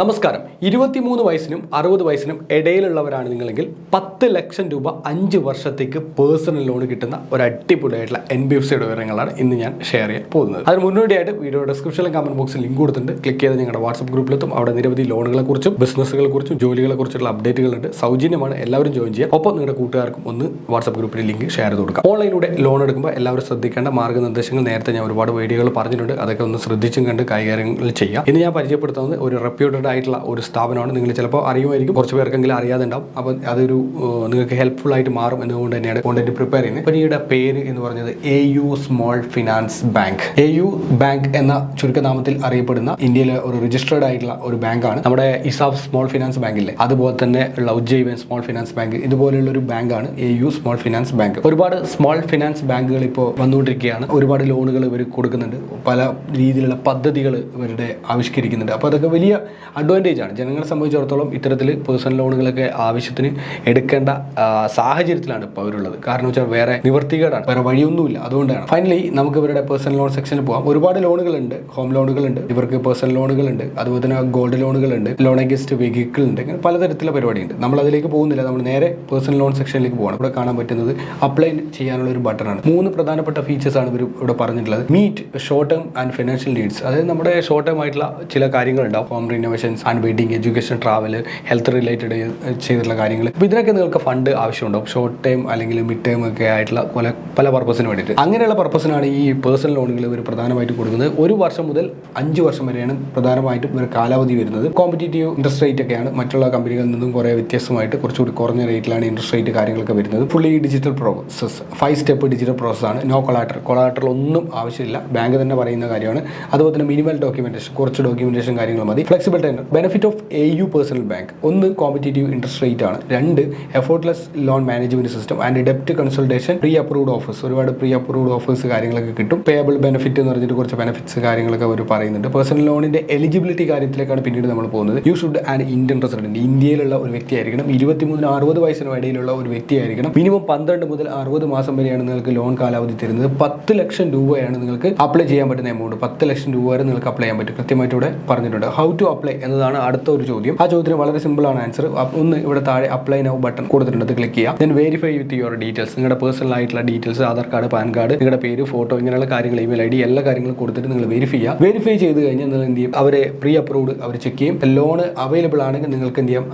നമസ്കാരം. 23 വയസ്സിനും 60 വയസ്സിനും ഇടയിലുള്ളവരാണ് നിങ്ങളെങ്കിൽ 10 ലക്ഷം രൂപ 5 വർഷത്തേക്ക് പേഴ്സണൽ ലോൺ കിട്ടുന്ന ഒരു അടിപൊളിയായിട്ടുള്ള NBFCയുടെ വിവരങ്ങളാണ് ഇന്ന് ഞാൻ ഷെയർ ചെയ്യാൻ പോകുന്നത്. അതിന് മുന്നോടിയായിട്ട് വീഡിയോ ഡിസ്ക്രിപ്ഷനിലും കമന്റ് ബോക്സിൽ ലിങ്ക് കൊടുത്തിട്ടുണ്ട്. ക്ലിക്ക് ചെയ്ത് ഞങ്ങളുടെ വാട്സ്ആപ്പ് ഗ്രൂപ്പിലെത്തും. അവിടെ നിരവധി ലോണുകളെ കുറിച്ചും ബിസിനസ്സുകളെ കുറിച്ചും ജോലികളെ കുറിച്ചുള്ള അപ്ഡേറ്റുകളുണ്ട്. സൗജന്യമാണ്, എല്ലാവരും ജോയിൻ ചെയ്യുക. ഒപ്പം നിങ്ങളുടെ കൂട്ടുകാർക്കും ഒന്ന് വാട്സ്ആപ്പ് ഗ്രൂപ്പിൽ ലിങ്ക് ഷെയർ ചെയ്ത് കൊടുക്കുക. ഓൺലൈനിലൂടെ ലോൺ എടുക്കുമ്പോൾ എല്ലാവരും ശ്രദ്ധിക്കേണ്ട മാർഗ്ഗനിർദ്ദേശങ്ങൾ നേരത്തെ ഞാൻ ഒരുപാട് വീഡിയോകൾ പറഞ്ഞിട്ടുണ്ട്. അതൊക്കെ ഒന്ന് ശ്രദ്ധിച്ചും കണ്ട് കൈകാര്യങ്ങൾ ചെയ്യുക. ഇന്ന് ഞാൻ പരിചയപ്പെടുത്തുന്നത് ഒരു റെപ്യൂട്ടഡ് ആയിട്ടുള്ള ഒരു സ്ഥാപനമാണ്. നിങ്ങൾ ചിലപ്പോൾ അറിയുമായിരിക്കും, കുറച്ച് പേർക്കെങ്കിലും അറിയാതെ ഉണ്ടാവും. അപ്പോൾ അതൊരു നിങ്ങൾക്ക് ഹെൽപ്ഫുൾ ആയിട്ട് മാറും എന്നുകൊണ്ട് തന്നെയാണ് കോണ്ടന്റ് പ്രിപ്പയർ ചെയ്യുന്നത്. കമ്പനിയുടെ പേര് എന്ന് പറഞ്ഞത് AU small finance bank. AU bank എന്ന ചുരുക്കനാമത്തിൽ അറിയപ്പെടുന്ന ഇന്ത്യയിലെ ഒരു രജിസ്റ്റേർഡ് ആയിട്ടുള്ള ഒരു ബാങ്കാണ്. നമ്മുടെ ഇസാഫ് സ്മോൾ ഫിനാൻസ് ബാങ്കില്ലേ, അതുപോലെ തന്നെ ഉള്ള ഉജ്ജീവൻ സ്മോൾ ഫിനാൻസ് ബാങ്ക്, ഇതുപോലെയുള്ള ഒരു ബാങ്കാണ് AU സ്മോൾ ഫിനാൻസ് ബാങ്ക്. ഒരുപാട് സ്മോൾ ഫിനാൻസ് ബാങ്കുകൾ ഇപ്പോൾ വന്നുകൊണ്ടിരിക്കുകയാണ്. ഒരുപാട് ലോണുകൾ ഇവർ കൊടുക്കുന്നുണ്ട്. പല രീതിയിലുള്ള പദ്ധതികൾ ഇവരുടെ ആവിഷ്കരിക്കുന്നുണ്ട്. അപ്പോൾ അതൊക്കെ വലിയ അഡ്വാൻറ്റേജ് ആണ്. ജനങ്ങളെ സംബന്ധിച്ചിടത്തോളം ഇത്തരത്തിൽ പേഴ്സണൽ ലോണുകളൊക്കെ ആവശ്യത്തിന് എടുക്കേണ്ട സാഹചര്യത്തിലാണ് ഇപ്പോൾ അവരുള്ളത്. കാരണം വെച്ചാൽ വേറെ നിവർത്തികേടാണ്, വേറെ വഴിയൊന്നുമില്ല. അതുകൊണ്ടാണ്. ഫൈനലി നമുക്ക് ഇവരുടെ പേഴ്സണൽ ലോൺ സെക്ഷനിൽ പോകാം. ഒരുപാട് ലോണുകളുണ്ട്. ഹോം ലോണുകളുണ്ട്, ഇവർക്ക് പേഴ്സണൽ ലോണുകളുണ്ട്, അതുപോലെ തന്നെ ഗോൾഡ് ലോണുകളുണ്ട്, ലോൺ അഗേൻസ്റ്റ് വെഹിക്കിൾ ഉണ്ട്. ഇങ്ങനെ പലതരത്തിലുള്ള പരിപാടിയുണ്ട്. നമ്മൾ അതിലേക്ക് പോകുന്നില്ല. നമ്മൾ നേരെ പേഴ്സണൽ ലോൺ സെക്ഷനിലേക്ക് പോകണം. ഇവിടെ കാണാൻ പറ്റുന്നത് അപ്ലൈ ചെയ്യാനുള്ള ഒരു ബട്ടണാണ്. 3 പ്രധാനപ്പെട്ട ഫീച്ചേഴ്സ് ആണ് ഇവർ ഇവിടെ പറഞ്ഞിട്ടുള്ളത്. Meet short term and financial needs. അതായത് നമ്മുടെ ഷോർട്ട് ടേം ആയിട്ടുള്ള ചില കാര്യങ്ങളുണ്ടാവും. Home renovations and wedding, education, travel, health related ചെയ്തിട്ടുള്ള കാര്യങ്ങൾ. അപ്പോൾ ഇതിനൊക്കെ നിങ്ങൾക്ക് ഫണ്ട് ആവശ്യമുണ്ടാവും. ഷോർട്ട് ടൈം അല്ലെങ്കിൽ മിഡ് ടൈം ഒക്കെ ആയിട്ടുള്ള പല പർപ്പസിന് വേണ്ടിയിട്ട്. അങ്ങനെയുള്ള പർപ്പസിനാണ് ഈ പേഴ്സണൽ ലോണുകൾ ഇവർ പ്രധാനമായിട്ട് കൊടുക്കുന്നത്. 1 വർഷം മുതൽ 5 വർഷം വരെയാണ് പ്രധാനമായിട്ടും ഇവർ കാലാവധി വരുന്നത്. കോമ്പറ്റീറ്റീവ് ഇൻട്രസ്റ്റ് റേറ്റ് ഒക്കെയാണ് മറ്റുള്ള കമ്പനികളിൽ നിന്നും കുറേ വ്യത്യസ്തമായിട്ട് കുറച്ചുകൂടി കുറഞ്ഞ റേറ്റിലാണ് ഇൻട്രസ്റ്റ് റേറ്റ് കാര്യങ്ങളൊക്കെ വരുന്നത്. Fully digital process, 5 step digital പ്രോസസ്സാണ്. നോ കൊളാറ്ററൽ ഒന്നും ആവശ്യമില്ല. ബാങ്ക് തന്നെ പറയുന്ന കാര്യമാണ്. അതുപോലെ തന്നെ മിനിമൽ ഡോക്യുമെന്റേഷൻ, കുറച്ച് ഡോക്യുമെന്റേഷൻ കാര്യങ്ങൾ മതി. Flexible tender. Benefit of AU personal bank: 1 competitive interest rate ആണ്. 2 effortless loan management system and ഡെപ്റ്റ് കൺസൾട്ടേഷൻ, പ്രീ അപ്രൂവ്ഡ് ഓഫേഴ്സ്. ഒരുപാട് പ്രീ അപ്രൂവ്ഡ് ഓഫേഴ്സ് കാര്യങ്ങളൊക്കെ കിട്ടും. പേബിൾ ബെനിഫിറ്റ് എന്ന് പറഞ്ഞിട്ട് കുറച്ച് ബെനിഫിറ്റ്സ് കാര്യങ്ങളൊക്കെ അവർ പറയുന്നുണ്ട്. പേഴ്സണൽ ലോണിന്റെ എലിജിബിലിറ്റി കാര്യത്തിലേക്കാണ് പിന്നീട് നമ്മൾ പോകുന്നത്. You should and Indian resident, ഇന്ത്യയിലുള്ള ഒരു വ്യക്തിയായിരിക്കണം. 23 60 വയസ്സിനും ഇടയിലുള്ള ഒരു വ്യക്തിയായിരിക്കണം. മിനിമം 12 മുതൽ 60 മാസം വരെയാണ് നിങ്ങൾക്ക് ലോൺ കാലാവധി തരുന്നത്. 10 ലക്ഷം രൂപയാണ് നിങ്ങൾക്ക് അപ്ലൈ ചെയ്യാൻ പറ്റുന്ന എമൗണ്ട്. 10 ലക്ഷം രൂപ വരെ നിങ്ങൾക്ക് അപ്ലൈ ചെയ്യാൻ പറ്റും. കൃത്യമായിട്ട് ഇവിടെ പറഞ്ഞിട്ടുണ്ട്. ഹൗ ടു അപ്ലൈ എന്നതാണ് അടുത്ത ഒരു ചോദ്യം. ആ ചോദ്യത്തിന് വളരെ സിമ്പിൾ ആണ് ആൻസർ. ഒന്ന് ഇവിടെ താഴെ അപ്ലൈ നൗ ബട്ടൺ കൊടുത്തിട്ടുണ്ട്, അത് ക്ലിക്ക് ചെയ്യാം. Then verify with your details. നിങ്ങളുടെ പേഴ്സണൽ ആയിട്ടുള്ള details, Aadhaar card, pan card, നിങ്ങളുടെ പേര്, ഫോട്ടോ, ഇങ്ങനെയുള്ള കാര്യങ്ങൾ, ഇമെയിൽ ID, എല്ലാ കാര്യങ്ങളും കൊടുത്തിട്ട് നിങ്ങൾ വെരിഫൈ ചെയ്യുക. വെരിഫൈ ചെയ്ത് കഴിഞ്ഞാൽ നിങ്ങൾ എന്ത് ചെയ്യും, അവരെ പ്രീ അപ്രൂവ്ഡ് അവർ ചെക്ക് ചെയ്യും. ലോൺ അവൈലബിൾ ആണെങ്കിൽ നിങ്ങൾക്ക് എന്ത് ചെയ്യാം,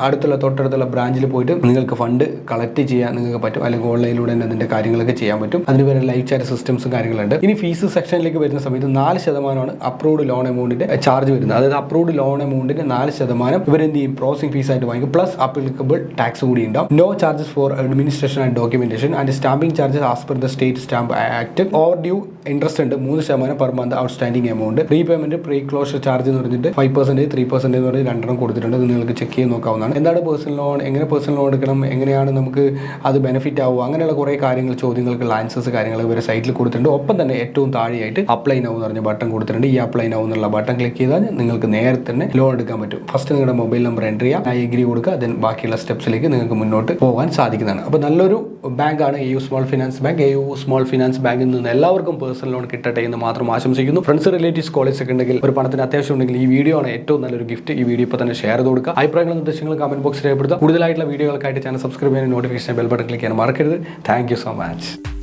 തൊട്ടടുത്തുള്ള ബ്രാഞ്ചിൽ പോയിട്ട് നിങ്ങൾക്ക് ഫണ്ട് കളക്ട് ചെയ്യാൻ നിങ്ങൾക്ക് പറ്റും. അല്ലെങ്കിൽ ഓൺലൈനിലൂടെ തന്നെ അതിന്റെ കാര്യങ്ങളൊക്കെ ചെയ്യാൻ പറ്റും. അതിന് വേറെ ലൈവ് ചാറ്റ് സിസ്റ്റംസും കാര്യങ്ങളുണ്ട്. ഇനി ഫീസ് സെക്ഷനിലേക്ക് വരുന്ന സമയത്ത് 4% അപ്രൂവ്ഡ് ലോൺ എമൗണ്ടിന്റെ ചാർജ് വരുന്നത്. അതായത് അപ്രൂവ്ഡ് ലോൺ എമൗണ്ടിന്റെ 4% ഇവരെന്ത് ചെയ്യും, പ്രോസസിംഗ് ഫീസ് ആയിട്ട് വാങ്ങിക്കും. പ്ലസ് ആപ്ലിക്കബിൾ ടാക്സ് കൂടി ഉണ്ടാവും. No charges for administration and documentation and stamping charges as per the state stamp act. Overdue interest ഉണ്ട് 3% per month outstanding amount. Repayment pre closure charge എന്ന് പറഞ്ഞിട്ട് 5%, 3% എന്ന് പറഞ്ഞ് 2 കൊടുത്തിട്ടുണ്ട്. ഇത് നിങ്ങൾക്ക് ചെക്ക് ചെയ്ത് നോക്കാവുന്നതാണ്. എന്താണ് പേഴ്സണൽ ലോൺ, എങ്ങനെ പേഴ്സണൽ ലോൺ എടുക്കണം, എങ്ങനെയാണ് നമുക്ക് അത് ബെനിഫിറ്റ് ആവുക, അങ്ങനെയുള്ള കുറേ കാര്യങ്ങൾ, ചോദ്യങ്ങൾക്കുള്ള ആൻസേഴ്സ് കാര്യങ്ങൾ ഇവരെ സൈറ്റിൽ കൊടുത്തിട്ടുണ്ട്. ഒപ്പം തന്നെ ഏറ്റവും താഴെയായിട്ട് അപ്ലൈ നൗ എന്ന് പറഞ്ഞ ബട്ടൺ കൊടുത്തിട്ടുണ്ട്. ഈ അപ്ലൈ നൗ എന്നുള്ള ബട്ടൺ ക്ലിക്ക് ചെയ്താൽ നിങ്ങൾക്ക് നേരത്തെ തന്നെ ലോൺ എടുക്കാൻ പറ്റും. ഫസ്റ്റ് നിങ്ങളുടെ മൊബൈൽ നമ്പർ എൻ്റർ ചെയ്യുക, ഐ എഗ്രി കൊടുക്കുക. ദെൻ ബാക്കിയുള്ള സ്റ്റെപ്സിലേക്ക് നിങ്ങൾക്ക് മുന്നോട്ട് പോകാൻ സാധിക്കുന്നതാണ്. അപ്പോൾ നല്ലൊരു ബാങ്കാണ് AU small finance bank. AU small finance ബാങ്കിൽ നിന്ന് എല്ലാവർക്കും പേഴ്സണൽ ലോൺ കിട്ടട്ടെ എന്ന് മാത്രം ആശംസിക്കുന്നു. ഫ്രണ്ട്സ്, റിലേറ്റീവ്സ്, കോളേജ് ഒക്കെ ഉണ്ടെങ്കിൽ, ഒരു പണത്തിന് അത്യാവശ്യം ഉണ്ടെങ്കിൽ ഈ വീഡിയോ ആണ് ഏറ്റവും നല്ലൊരു ഗിഫ്റ്റ്. ഈ വീഡിയോ ഇപ്പോൾ തന്നെ ഷെയർ ചെയ്ത് കൊടുക്കുക. അഭിപ്രായങ്ങളും നിർദ്ദേശങ്ങളും കമന്റ് ബോക്സിൽ രേഖപ്പെടുത്തുക. കൂടുതലായിട്ടുള്ള വീഡിയോകൾക്കായിട്ട് ചാനൽ സബ്സ്ക്രൈബ് ചെയ്യാനും നോട്ടിഫിക്കേഷൻ ബെൽ ബട്ടൺ ക്ലിക്ക് ചെയ്യാൻ മറക്കരുത്. Thank you so much.